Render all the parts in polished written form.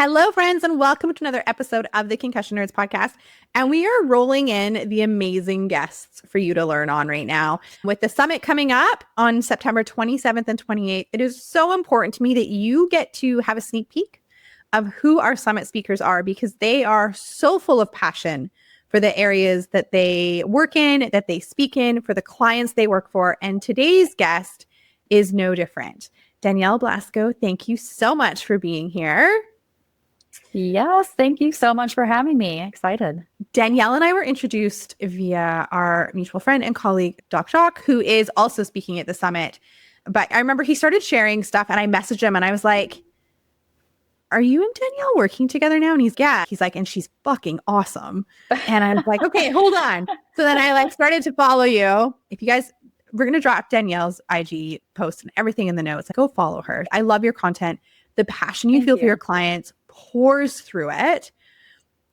Hello, friends, and welcome to another episode of the Concussion Nerds podcast. And we are rolling in the amazing guests for you to learn on right now. With the summit coming up on September 27th and 28th, it is so important to me that you get to have a sneak peek of who our summit speakers are, because they are so full of passion for the areas that they work in, that they speak in, for the clients they work for. And today's guest is no different. Danielle Blasko, thank you so much for being here. Yes, thank you so much for having me. Excited. Danielle and I were introduced via our mutual friend and colleague, Doc Jock, who is also speaking at the summit. But I remember he started sharing stuff and I messaged him and I was like, are you and Danielle working together now? And he's like, and she's fucking awesome. And I was like, okay, hold on. So then I started to follow you. If you guys, we're going to drop Danielle's IG post and everything in the notes. Go follow her. I love your content. The passion you feel for your clients pours through it,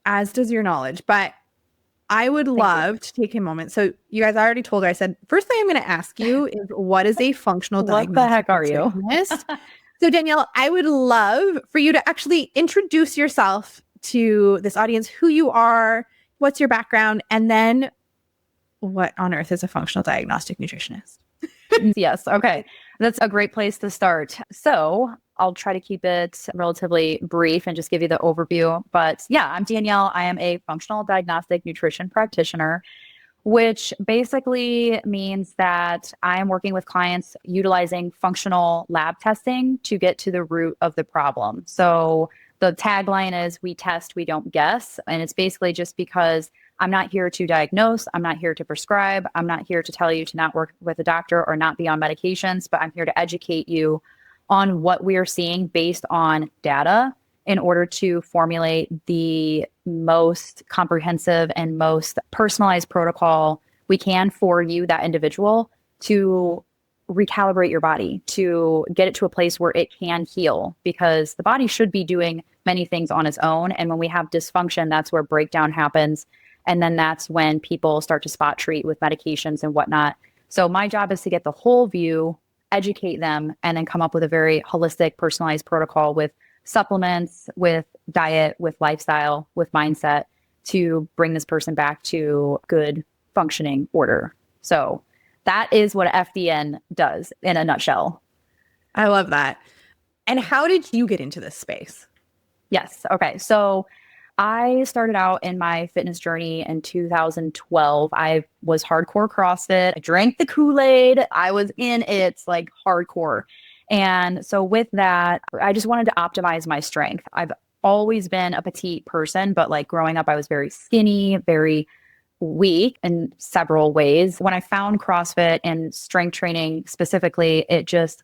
as does your knowledge. But I would love to take a moment. So you guys, I already told her, I said, first thing I'm going to ask you is, what is a functional diagnostic? What the heck are you? So Danielle, I would love for you to actually introduce yourself to this audience, who you are, what's your background, and then what on earth is a functional diagnostic nutritionist? Yes. Okay. That's a great place to start. So I'll try to keep it relatively brief and just give you the overview. But yeah, I'm Danielle. I am a functional diagnostic nutrition practitioner, which basically means that I am working with clients utilizing functional lab testing to get to the root of the problem. So the tagline is, we test, we don't guess. And it's basically just because I'm not here to diagnose. I'm not here to prescribe. I'm not here to tell you to not work with a doctor or not be on medications, but I'm here to educate you on what we are seeing based on data in order to formulate the most comprehensive and most personalized protocol we can for you, that individual, to recalibrate your body, to get it to a place where it can heal, because the body should be doing many things on its own. And when we have dysfunction, that's where breakdown happens. And then that's when people start to spot treat with medications and whatnot. So my job is to get the whole view, educate them, and then come up with a very holistic, personalized protocol with supplements, with diet, with lifestyle, with mindset, to bring this person back to good functioning order. So that is what FDN does in a nutshell. I love that. And how did you get into this space? Yes. Okay. So I started out in my fitness journey in 2012. I was hardcore CrossFit. I drank the Kool-Aid. I was in it like hardcore. And so with that, I just wanted to optimize my strength. I've always been a petite person, but like growing up, I was very skinny, very weak in several ways. When I found CrossFit and strength training specifically, it just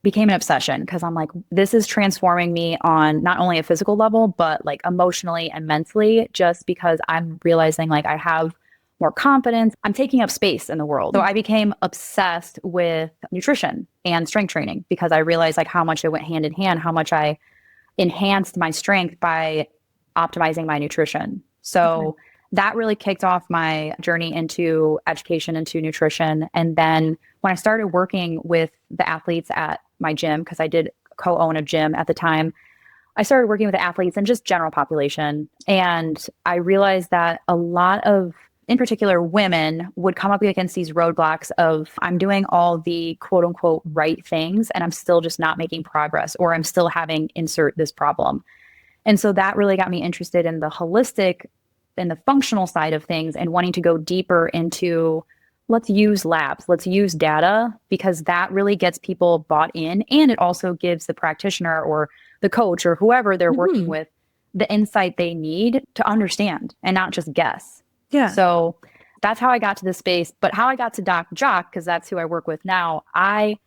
became an obsession, because I'm like, this is transforming me on not only a physical level, but like emotionally and mentally, just because I'm realizing like I have more confidence. I'm taking up space in the world. So I became obsessed with nutrition and strength training, because I realized like how much it went hand in hand, how much I enhanced my strength by optimizing my nutrition. So that really kicked off my journey into education, into nutrition. And then when I started working with the athletes at my gym, because I did co-own a gym at the time, I started working with the athletes and just general population. And I realized that a lot of, in particular, women would come up against these roadblocks of, I'm doing all the quote unquote right things and I'm still just not making progress, or I'm still having insert this problem. And so that really got me interested in the holistic and the functional side of things, and wanting to go deeper into, let's use labs, let's use data, because that really gets people bought in. And it also gives the practitioner or the coach or whoever they're working with the insight they need to understand and not just guess. Yeah. So that's how I got to this space. But how I got to Doc Jock, because that's who I work with now, I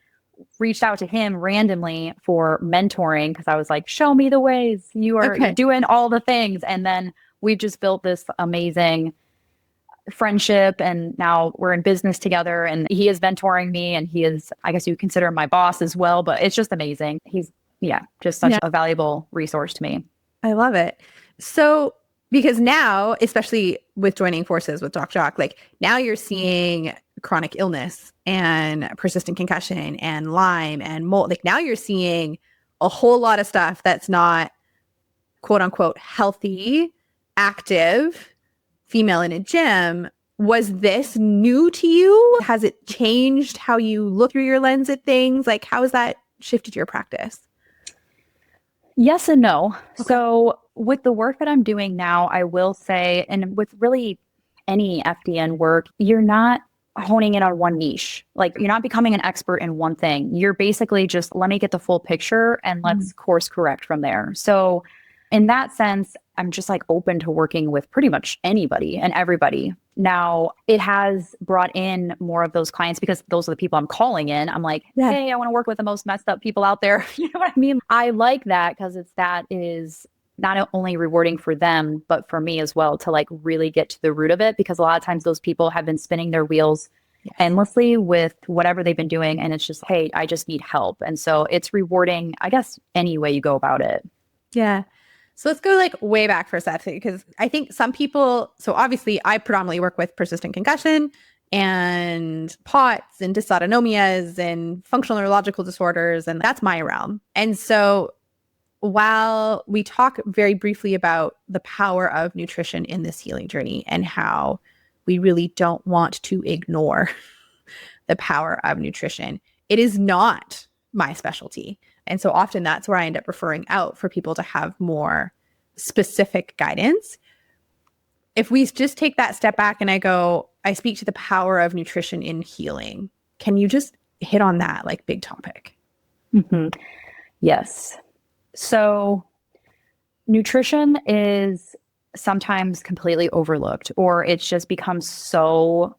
reached out to him randomly for mentoring, because I was like, show me the ways, you are doing all the things. And then we've just built this amazing friendship, and now we're in business together, and he is mentoring me, and he is, I guess you consider him my boss as well, but it's just amazing. He's just such a valuable resource to me. I love it. So, because now, especially with joining forces with Doc Jock, like now you're seeing chronic illness and persistent concussion and Lyme and mold. Like now you're seeing a whole lot of stuff that's not quote unquote healthy, active female in a gym. Was this new to you? Has it changed how you look through your lens at things? Like, how has that shifted your practice? Yes and no. Okay. So with the work that I'm doing now, I will say, and with really any FDN work, you're not honing in on one niche. Like you're not becoming an expert in one thing. You're basically just, let me get the full picture and let's course correct from there. So in that sense, I'm just like open to working with pretty much anybody and everybody. Now, it has brought in more of those clients because those are the people I'm calling in. I'm like, hey, I want to work with the most messed up people out there. You know what I mean? I like that because that is not only rewarding for them, but for me as well to like really get to the root of it. Because a lot of times those people have been spinning their wheels endlessly with whatever they've been doing. And it's just, hey, I just need help. And so it's rewarding, I guess, any way you go about it. Yeah. So let's go like way back for a second, because I think some people, so obviously I predominantly work with persistent concussion and POTS and dysautonomias and functional neurological disorders, and that's my realm. And so while we talk very briefly about the power of nutrition in this healing journey and how we really don't want to ignore the power of nutrition, it is not my specialty. And so often that's where I end up referring out for people to have more specific guidance. If we just take that step back and I speak to the power of nutrition in healing, can you just hit on that like big topic? Mm-hmm. Yes. So nutrition is sometimes completely overlooked, or it's just becomes so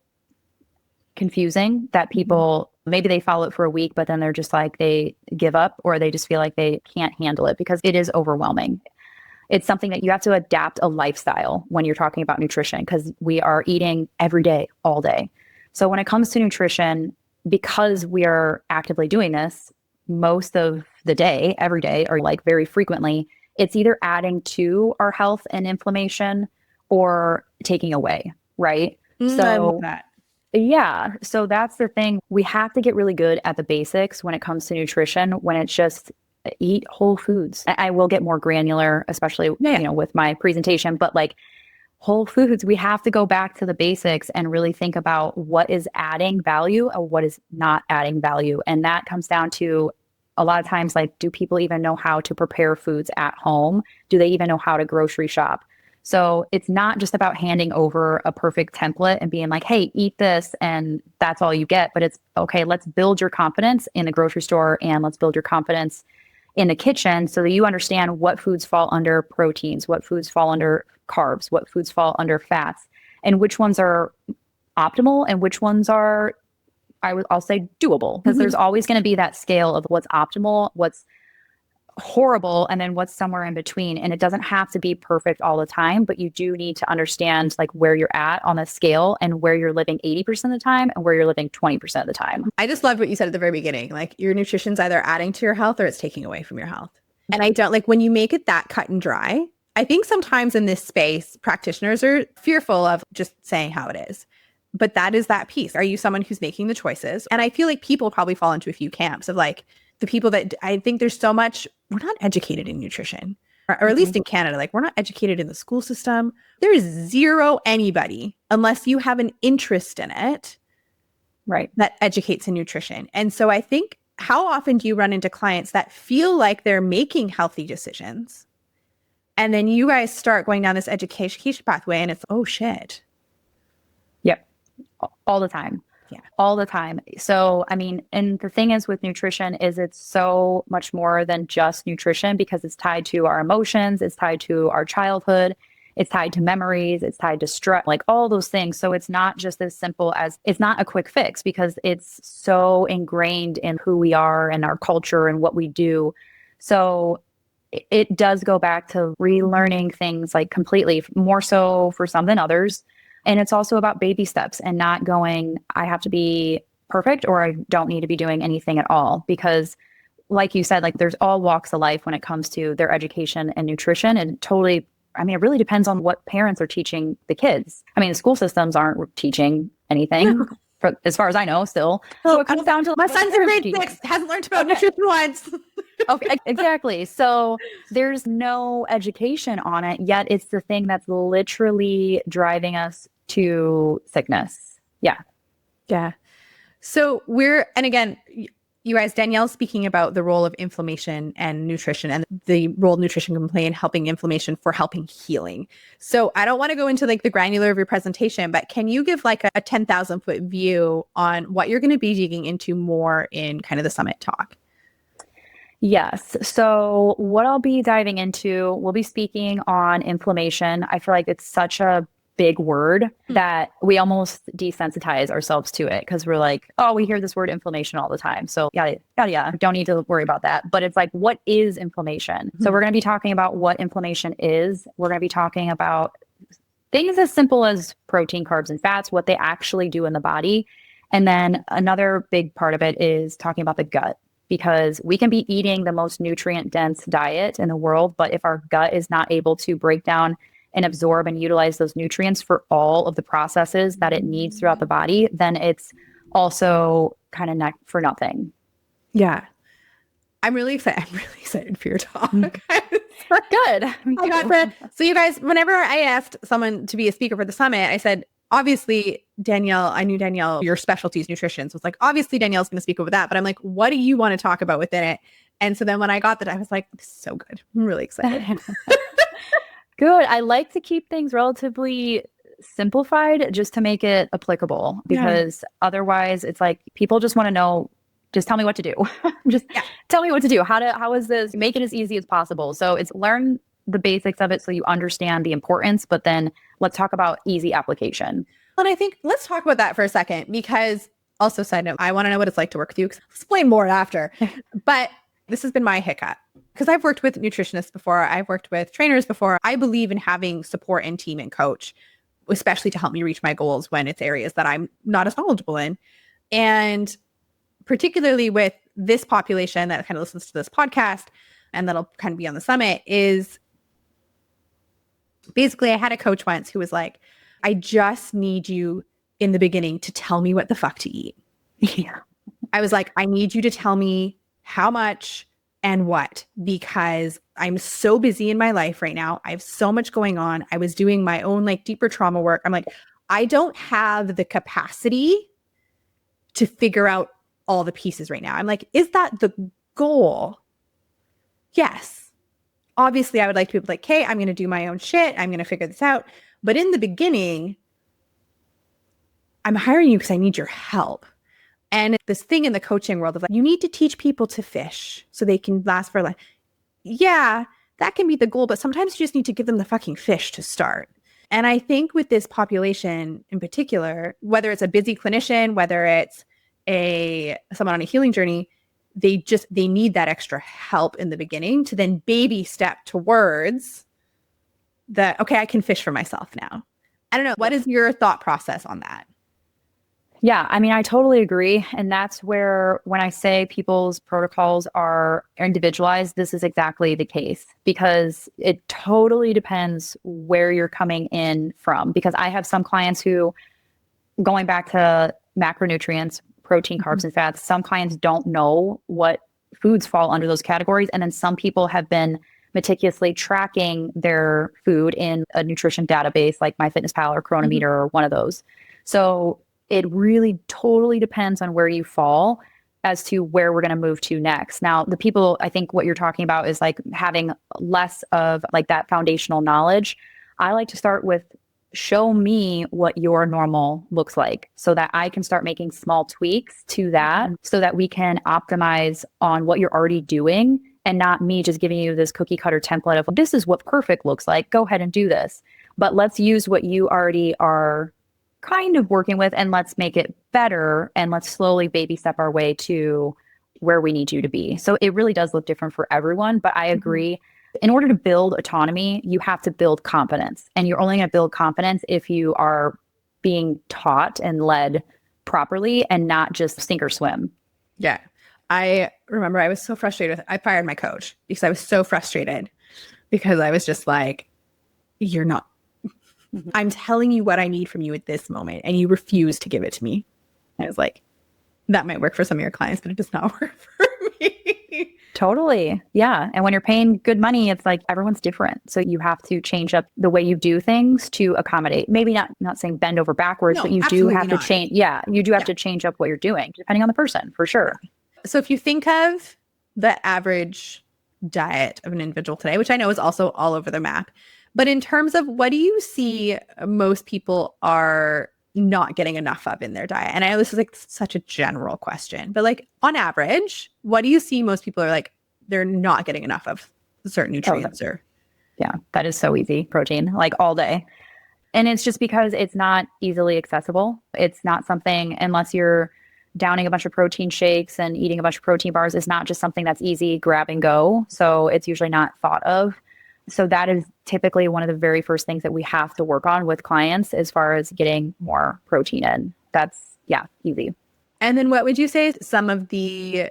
confusing that people maybe they follow it for a week, but then they're just like they give up, or they just feel like they can't handle it because it is overwhelming. It's something that you have to adapt a lifestyle when you're talking about nutrition, because we are eating every day, all day. So when it comes to nutrition, because we are actively doing this most of the day, every day, or like very frequently, it's either adding to our health and inflammation or taking away, right? I love that. Yeah. So that's the thing. We have to get really good at the basics when it comes to nutrition, when it's just eat whole foods. I will get more granular, especially, with my presentation, but like whole foods, we have to go back to the basics and really think about what is adding value or what is not adding value. And that comes down to a lot of times, like, do people even know how to prepare foods at home? Do they even know how to grocery shop? So it's not just about handing over a perfect template and being like, hey, eat this and that's all you get. But it's okay, let's build your confidence in the grocery store and let's build your confidence in the kitchen so that you understand what foods fall under proteins, what foods fall under carbs, what foods fall under fats, and which ones are optimal and which ones are, I'll say, doable. Because there's always going to be that scale of what's optimal, what's horrible, and then what's somewhere in between. And it doesn't have to be perfect all the time, but you do need to understand like where you're at on the scale and where you're living 80% of the time and where you're living 20% of the time. I just loved what you said at the very beginning. Like your nutrition's either adding to your health or it's taking away from your health. And I don't like when you make it that cut and dry. I think sometimes in this space, practitioners are fearful of just saying how it is. But that is that piece. Are you someone who's making the choices? And I feel like people probably fall into a few camps of like the people that I think there's so much, we're not educated in nutrition, or at least in Canada, like we're not educated in the school system. There is zero anybody, unless you have an interest in it, right, that educates in nutrition. And so I think, how often do you run into clients that feel like they're making healthy decisions? And then you guys start going down this education pathway and it's, oh shit. Yep. All the time. Yeah. All the time. So, I mean, and the thing is with nutrition is it's so much more than just nutrition because it's tied to our emotions. It's tied to our childhood. It's tied to memories. It's tied to stress, like all those things. So it's not just as simple as, it's not a quick fix because it's so ingrained in who we are and our culture and what we do. So it does go back to relearning things like completely, more so for some than others. And it's also about baby steps and not going, I have to be perfect or I don't need to be doing anything at all. Because like you said, like there's all walks of life when it comes to their education and nutrition. And totally, I mean, it really depends on what parents are teaching the kids. I mean, the school systems aren't teaching anything. as far as I know, still. Oh, So it comes down to my son's in grade 6, hasn't learned about nutrition once. Okay, exactly. So there's no education on it, yet it's the thing that's literally driving us to sickness. Yeah. Yeah. So and again, you guys, Danielle's speaking about the role of inflammation and nutrition and the role nutrition can play in helping inflammation for helping healing. So I don't want to go into like the granular of your presentation, but can you give like a 10,000 foot view on what you're going to be digging into more in kind of the summit talk? Yes. So what I'll be diving into, we'll be speaking on inflammation. I feel like it's such a big word that we almost desensitize ourselves to it because we're like, oh, we hear this word inflammation all the time. So yeah, don't need to worry about that. But it's like, what is inflammation? So we're going to be talking about what inflammation is. We're going to be talking about things as simple as protein, carbs, and fats, what they actually do in the body. And then another big part of it is talking about the gut, because we can be eating the most nutrient dense diet in the world, but if our gut is not able to break down and absorb and utilize those nutrients for all of the processes that it needs throughout the body, then it's also kind of not for nothing. Yeah. I'm really excited. I'm really excited for your talk. Good. I got Brad. So you guys, whenever I asked someone to be a speaker for the summit, I said, obviously, Danielle, I knew Danielle, your specialty is nutrition. So it's like, obviously Danielle's going to speak over that, but I'm like, what do you want to talk about within it? And so then when I got that, I was like, this is so good. I'm really excited. Good. I like to keep things relatively simplified just to make it applicable, because otherwise it's like people just want to know, just tell me what to do. Just tell me what to do. How is this? Make it as easy as possible. So it's learn the basics of it so you understand the importance, but then let's talk about easy application. And I think let's talk about that for a second, because also side note, I want to know what it's like to work with you. I'll explain more after. But this has been my hiccup because I've worked with nutritionists before. I've worked with trainers before. I believe in having support and team and coach, especially to help me reach my goals when it's areas that I'm not as knowledgeable in. And particularly with this population that kind of listens to this podcast and that'll kind of be on the summit, is basically I had a coach once who was like, I just need you in the beginning to tell me what the fuck to eat. Yeah. I was like, I need you to tell me how much and what, because I'm so busy in my life right now. I have so much going on. I was doing my own like deeper trauma work. I'm like, I don't have the capacity to figure out all the pieces right now. I'm like, is that the goal? Yes. Obviously, I would like to be like, hey, I'm going to do my own shit. I'm going to figure this out. But in the beginning, I'm hiring you because I need your help. And this thing in the coaching world of like, you need to teach people to fish so they can last for life. Yeah, that can be the goal, but sometimes you just need to give them the fucking fish to start. And I think with this population in particular, whether it's a busy clinician, whether it's someone on a healing journey, they need that extra help in the beginning to then baby step towards the, okay, I can fish for myself now. I don't know. What is your thought process on that? Yeah, I mean, I totally agree. And that's where, when I say people's protocols are individualized, this is exactly the case, because it totally depends where you're coming in from. Because I have some clients who, going back to macronutrients, protein, carbs, and fats, some clients don't know what foods fall under those categories. And then some people have been meticulously tracking their food in a nutrition database like MyFitnessPal or Chronometer or one of those. So it really totally depends on where you fall as to where we're going to move to next. Now, the people, I think what you're talking about is like having less of like that foundational knowledge. I like to start with, show me what your normal looks like so that I can start making small tweaks to that so that we can optimize on what you're already doing, and not me just giving you this cookie cutter template of this is what perfect looks like. Go ahead and do this. But let's use what you already are kind of working with and let's make it better, and let's slowly baby step our way to where we need you to be. So it really does look different for everyone, but I agree. In order to build autonomy, you have to build confidence, and you're only going to build confidence if you are being taught and led properly and not just sink or swim. Yeah. I remember I was so frustrated. I fired my coach because I was so frustrated, because I was just like, you're not, I'm telling you what I need from you at this moment, and you refuse to give it to me. I was like, that might work for some of your clients, but it does not work for me. Totally. Yeah. And when you're paying good money, it's like everyone's different. So you have to change up the way you do things to accommodate. Maybe not saying bend over backwards, No, but you do absolutely have to not. change. Yeah. You do have to change up what you're doing depending on the person for sure. So if you think of the average diet of an individual today, which I know is also all over the map, but in terms of what do you see most people are not getting enough of in their diet? And I know this is like such a general question, but like on average, what do you see most people are like, they're not getting enough of certain nutrients or? Yeah, that is so easy. Protein, like all day. And it's just because it's not easily accessible. It's not something, unless you're downing a bunch of protein shakes and eating a bunch of protein bars, it's not just something that's easy, grab and go. So it's usually not thought of. So that is typically one of the very first things that we have to work on with clients as far as getting more protein in. That's, yeah, easy. And then what would you say some of the,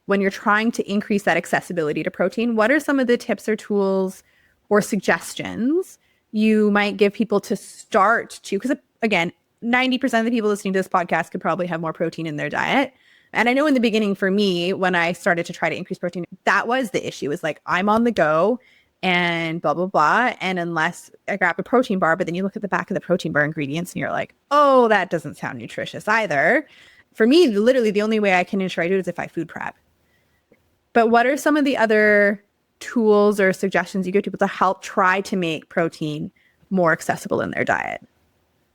when you're trying to increase that accessibility to protein, what are some of the tips or tools or suggestions you might give people to start to, because again, 90% of the people listening to this podcast could probably have more protein in their diet. And I know in the beginning for me, when I started to try to increase protein, that was the issue. Is like, I'm on the go and blah, blah, blah. And unless I grab a protein bar, but then you look at the back of the protein bar ingredients and you're like, oh, that doesn't sound nutritious either. For me, literally the only way I can ensure I do it is if I food prep. But what are some of the other tools or suggestions you give people to help try to make protein more accessible in their diet?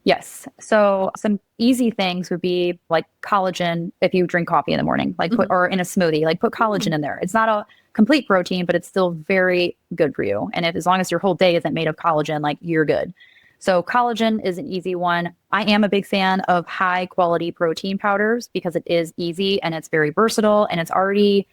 Yes. So some easy things would be like collagen if you drink coffee in the morning, like put, or in a smoothie, like put collagen in there. It's not a complete protein, but it's still very good for you. And if, as long as your whole day isn't made of collagen, like you're good. So collagen is an easy one. I am a big fan of high quality protein powders because it is easy and it's very versatile and it's already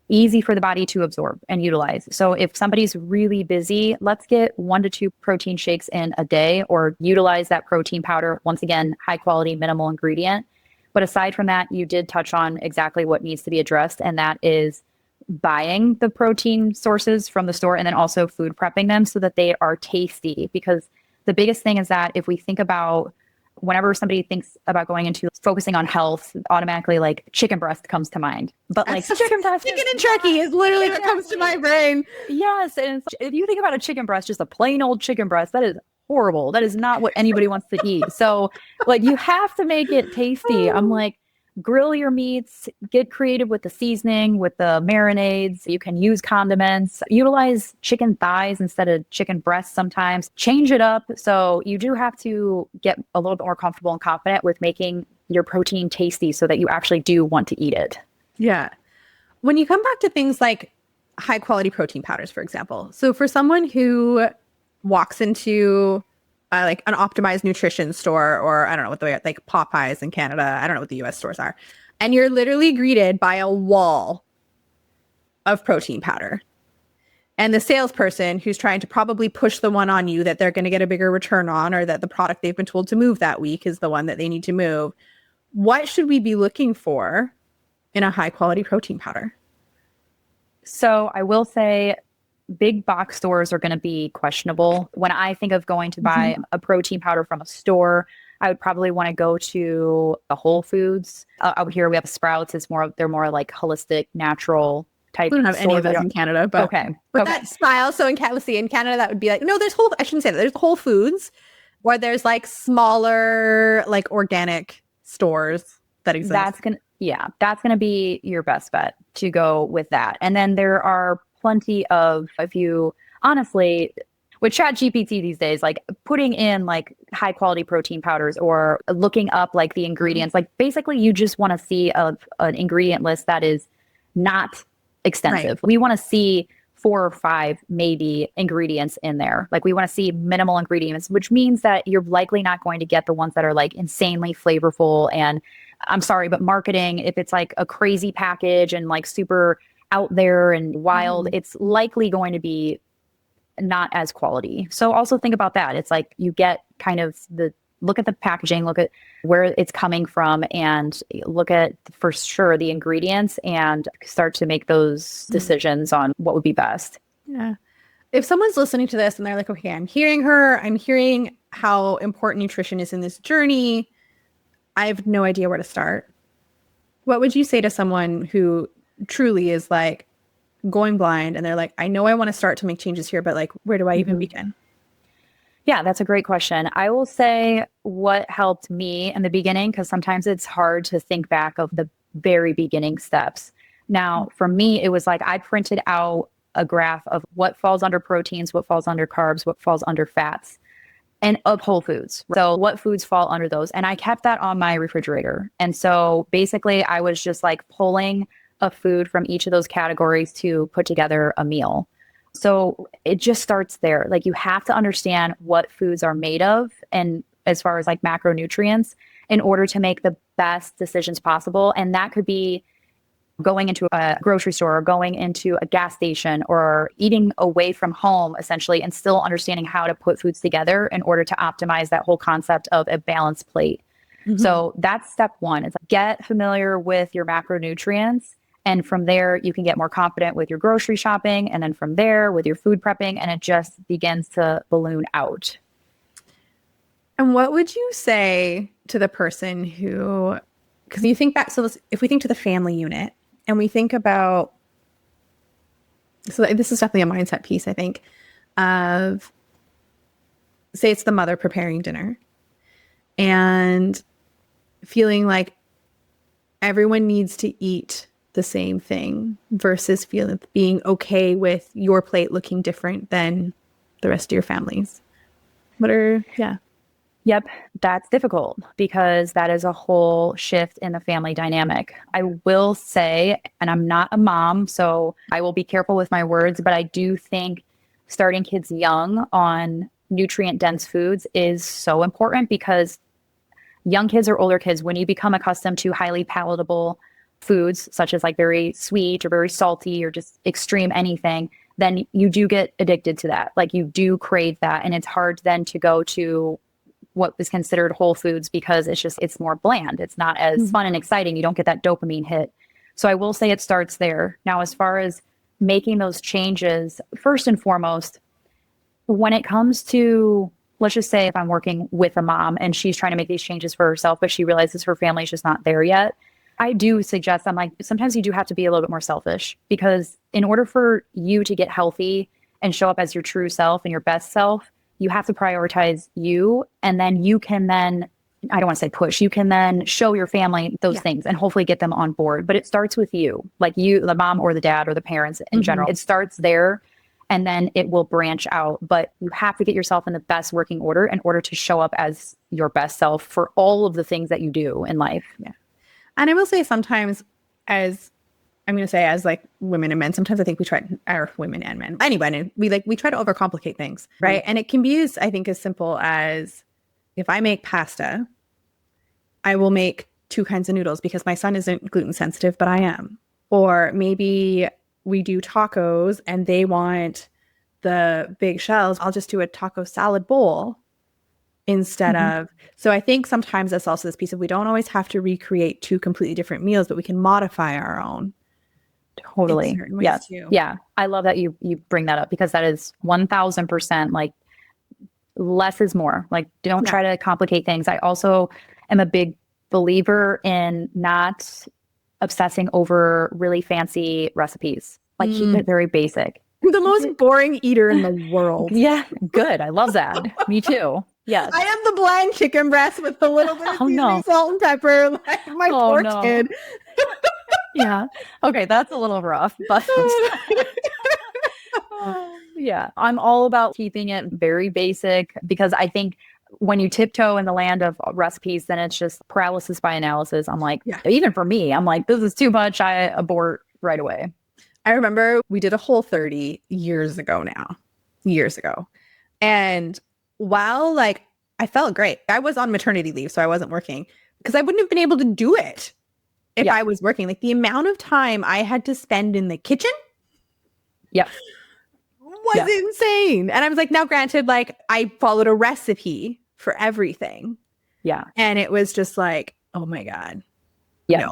easy for the body to absorb and utilize. So if somebody's really busy, let's get 1 to 2 protein shakes in a day or utilize that protein powder. Once again, high quality, minimal ingredient. But aside from that, you did touch on exactly what needs to be addressed. And that is buying the protein sources from the store and then also food prepping them so that they are tasty. Because the biggest thing is that if we think about whenever somebody thinks about going into focusing on health, automatically like chicken breast comes to mind. But like chicken breast, chicken and turkey is literally what comes to my brain. Yes. And if you think about a chicken breast, just a plain old chicken breast, that is horrible. That is not what anybody wants to eat. So like you have to make it tasty. I'm like, grill your meats, get creative with the seasoning, with the marinades. You can use condiments, utilize chicken thighs instead of chicken breasts sometimes, change it up. So you do have to get a little bit more comfortable and confident with making your protein tasty so that you actually do want to eat it. Yeah. When you come back to things like high quality protein powders, for example. So for someone who walks into like an optimized nutrition store, or I don't know what the way, like Popeyes in Canada, I don't know what the US stores are. And you're literally greeted by a wall of protein powder. And the salesperson who's trying to probably push the one on you that they're going to get a bigger return on, or that the product they've been told to move that week is the one that they need to move. What should we be looking for in a high quality protein powder? So I will say big box stores are going to be questionable. When I think of going to buy a protein powder from a store, I would probably want to go to a Whole Foods. Out here we have Sprouts. They're more like holistic, natural type. We don't have any of those in Canada, but okay. That style. So in Canada, that would be like, no, I shouldn't say that. There's Whole Foods where there's like smaller, like organic stores that exist. That's going to be your best bet to go with that. And then there are plenty of, if you honestly, with ChatGPT these days, like putting in like high quality protein powders or looking up like the ingredients, like basically you just want to see an ingredient list that is not extensive. Right. We want to see 4 or 5 maybe ingredients in there. Like we want to see minimal ingredients, which means that you're likely not going to get the ones that are like insanely flavorful. And I'm sorry, but marketing, if it's like a crazy package and like super out there and wild, it's likely going to be not as quality. So also think about that. It's like you get kind of look at the packaging, look at where it's coming from, and look at for sure the ingredients and start to make those decisions on what would be best. Yeah. If someone's listening to this and they're like, okay, I'm hearing how important nutrition is in this journey. I have no idea where to start. What would you say to someone who truly is like going blind and they're like, I know I want to start to make changes here, but like, where do I even begin? Yeah, that's a great question. I will say what helped me in the beginning, because sometimes it's hard to think back of the very beginning steps. Now, for me, it was like I printed out a graph of what falls under proteins, what falls under carbs, what falls under fats, and of whole foods. So, what foods fall under those? And I kept that on my refrigerator. And so, basically, I was just like pulling a food from each of those categories to put together a meal. So it just starts there. Like you have to understand what foods are made of and as far as like macronutrients in order to make the best decisions possible. And that could be going into a grocery store or going into a gas station or eating away from home essentially and still understanding how to put foods together in order to optimize that whole concept of a balanced plate. So that's step one. It's like get familiar with your macronutrients. And from there, you can get more confident with your grocery shopping. And then from there, with your food prepping, and it just begins to balloon out. And what would you say to the person who, because you think back, so if we think to the family unit and we think about, so this is definitely a mindset piece, I think, of say it's the mother preparing dinner and feeling like everyone needs to eat the same thing versus being okay with your plate looking different than the rest of your family's. Yep, that's difficult because that is a whole shift in the family dynamic. I will say, and I'm not a mom, so I will be careful with my words, but I do think starting kids young on nutrient dense foods is so important because young kids or older kids, when you become accustomed to highly palatable foods, such as like very sweet or very salty or just extreme anything, then you do get addicted to that. Like you do crave that. And it's hard then to go to what is considered whole foods because it's more bland. It's not as fun and exciting. You don't get that dopamine hit. So I will say it starts there. Now, as far as making those changes, first and foremost, when it comes to, let's just say if I'm working with a mom and she's trying to make these changes for herself, but she realizes her family is just not there yet, I do suggest, I'm like, sometimes you do have to be a little bit more selfish because in order for you to get healthy and show up as your true self and your best self, you have to prioritize you. And then you can then, I don't want to say push, you can then show your family those things and hopefully get them on board. But it starts with you, like you, the mom or the dad or the parents in general. It starts there and then it will branch out. But you have to get yourself in the best working order in order to show up as your best self for all of the things that you do in life. Yeah. And I will say sometimes as like women and men, sometimes I think we try, or women and men, anyway, we try to overcomplicate things, right? And it can be I think as simple as if I make pasta, I will make 2 kinds of noodles because my son isn't gluten sensitive, but I am. Or maybe we do tacos and they want the big shells. I'll just do a taco salad bowl instead of. So I think sometimes that's also this piece of we don't always have to recreate 2 completely different meals, but we can modify our own. Totally. Yeah. Yeah. I love that you bring that up because that is 1000% like less is more. Like don't try to complicate things. I also am a big believer in not obsessing over really fancy recipes. Like keep it very basic. The most boring eater in the world. Yeah. Good. I love that. Me too. Yes. I am the bland chicken breast with a little bit of seasoning, salt and pepper, like my poor kid. Yeah. Okay. That's a little rough, but yeah, I'm all about keeping it very basic because I think when you tiptoe in the land of recipes, then it's just paralysis by analysis. I'm like, even for me, I'm like, this is too much. I abort right away. I remember we did a Whole30 years ago. And while like I felt great, I was on maternity leave, so I wasn't working because I wouldn't have been able to do it if I was working. Like the amount of time I had to spend in the kitchen was insane. And I was like, now granted, like I followed a recipe for everything. Yeah. And it was just like, oh my God. Yeah.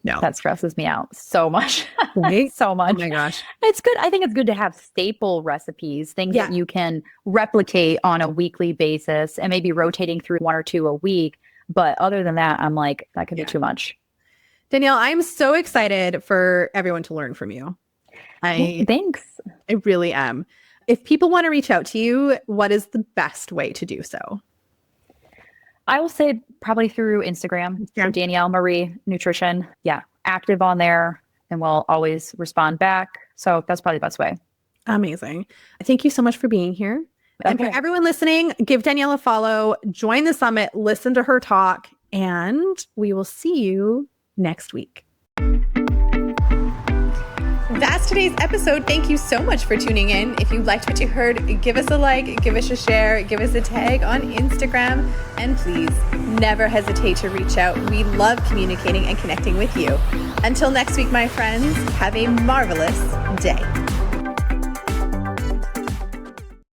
No. That stresses me out so much. Right? So much. Oh my gosh. It's good. I think it's good to have staple recipes, things that you can replicate on a weekly basis and maybe rotating through 1 or 2 a week. But other than that, I'm like, that could be Yeah. too much. Danielle, I'm so excited for everyone to learn from you. Thanks. I really am. If people want to reach out to you, what is the best way to do so? I will say probably through Instagram. Yeah. So Danielle Marie Nutrition. Yeah. Active on there and we'll always respond back. So that's probably the best way. Amazing. Thank you so much for being here. And for everyone listening, give Danielle a follow, join the summit, listen to her talk, and we will see you next week. That's today's episode. Thank you so much for tuning in. If you liked what you heard, give us a like, give us a share, give us a tag on Instagram, and please never hesitate to reach out. We love communicating and connecting with you. Until next week, my friends, have a marvelous day.